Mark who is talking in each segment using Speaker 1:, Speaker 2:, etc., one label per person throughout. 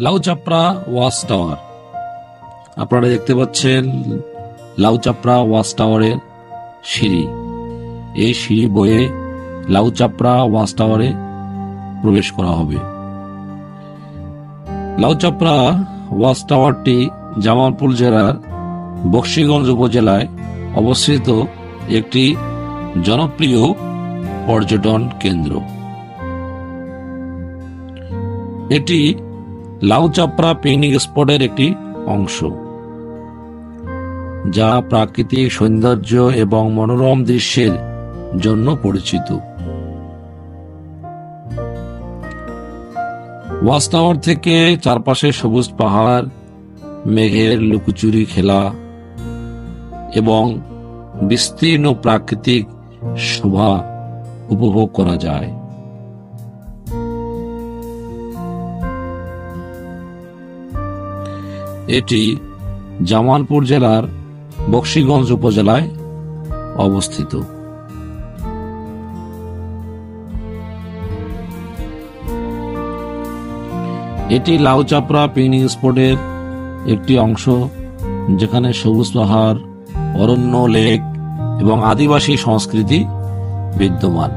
Speaker 1: লাউচাপড়া watch tower. আপনারা দেখতে পাচ্ছেন লাউচাপড়া ওয়াচ টাওয়ারের সিঁড়ি। এই সিঁড়ি বয়ে লাউচাপড়া ওয়াচ টাওয়ারে প্রবেশ করা হবে। লাউচাপড়া ওয়াচ টাওয়ারটি জামালপুর জেলার বকশীগঞ্জ উপজেলায় অবস্থিত একটি জনপ্রিয় পর্যটন কেন্দ্র। এটি লাউচাপড়া পিকনিক স্পটের একটি অংশ, যা প্রাকৃতিক সৌন্দর্য এবং মনোরম দৃশ্যের জন্য পরিচিত। ওয়াচ টাওয়ার থেকে চারপাশে সবুজ পাহাড়, মেঘের লুকোচুরি খেলা এবং বিস্তীর্ণ প্রাকৃতিক শোভা উপভোগ করা যায়। এটি জামালপুর জেলার বকশীগঞ্জ উপজেলায় অবস্থিত। এটি লাউচাপড়া পিকনিক স্পটের একটি অংশ, যেখানে সবুজ পাহাড়, অরণ্য, লেক এবং আদিবাসী সংস্কৃতি বিদ্যমান।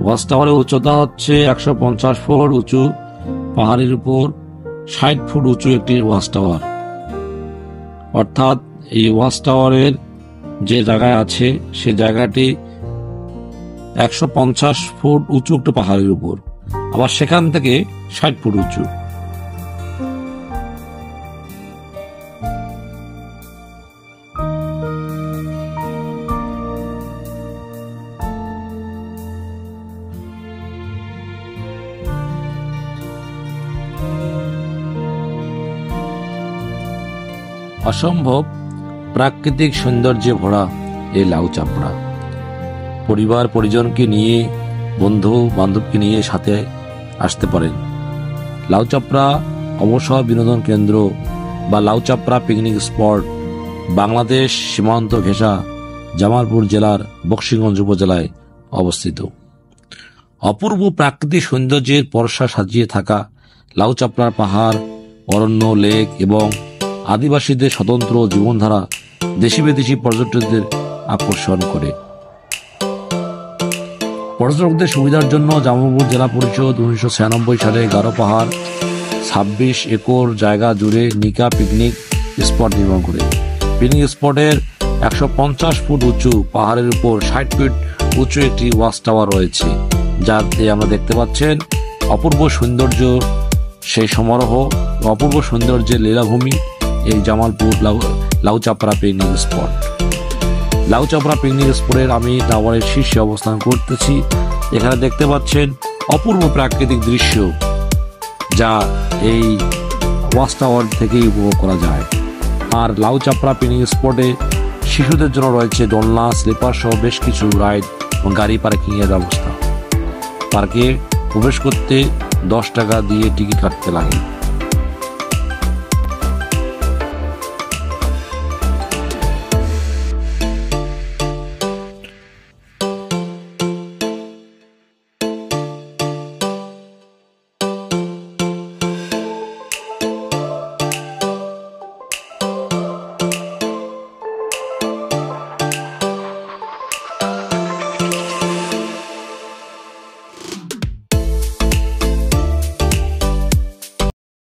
Speaker 1: ওয়াচ টাওয়ারের উচ্চতা হচ্ছে 150 ফুট উঁচু। পাহাড়ের উপর 60 ফুট উঁচু একটি ওয়াচ টাওয়ার। অর্থাৎ এই ওয়াচ টাওয়ারের যে জায়গায় আছে সে জায়গাটি 150 ফুট উঁচু একটা পাহাড়ের উপর, আবার সেখান থেকে 60 ফুট উঁচু। অসম্ভব প্রাকৃতিক সৌন্দর্যে ভরা এই লাউচাপড়া। পরিবার পরিজনকে নিয়ে, বন্ধু বান্ধবকে নিয়ে সাথে আসতে পারেন। লাউচাপড়া অবসর বিনোদন কেন্দ্র বা লাউচাপড়া পিকনিক স্পট বাংলাদেশ সীমান্ত ঘেঁষা জামালপুর জেলার বকশীগঞ্জ উপজেলায় অবস্থিত। অপূর্ব প্রাকৃতিক সৌন্দর্যের পরশা সাজিয়ে থাকা লাউচাপড়ার পাহাড়, অরণ্য, লেক এবং আদিবাসীদের স্বতন্ত্র জীবনধারা দেশি বিদেশি পর্যটকদের আকর্ষণ করে। পর্যটকদের সুবিধার জন্য জামালপুর জেলা পরিষদ 1996 সালে গারো পাহাড় 26 একর জায়গা জুড়ে নিকা পিকনিক স্পট নির্মাণ করে। পিকনিক স্পটের 150 ফুট উঁচু পাহাড়ের উপর 60 ফিট উঁচু একটি ওয়াচ টাওয়ার রয়েছে, যাতে আমরা দেখতে পাচ্ছেন অপূর্ব সৌন্দর্য, সেই সমারোহ, অপূর্ব সৌন্দর্যের লীলাভূমি এই Jamalpur Lauchapra picnic spot. Lauchapra picnic স্পটের আমি টাওয়ারের শীর্ষে অবস্থান করতেছি। এখানে দেখতে পাচ্ছেন অপূর্ব প্রাকৃতিক দৃশ্য, যা এই ওয়াচ টাওয়ার থেকেই উপভোগ করা যায়। আর লাউচাপড়া পিকনিক স্পটে শিশুদের জন্য রয়েছে দোলনা, স্লিপার সহ বেশ কিছু রাইড এবং গাড়ি পার্কিং এর ব্যবস্থা। পার্কে প্রবেশ করতে 10 টাকা দিয়ে টিকিট কাটতে লাগে।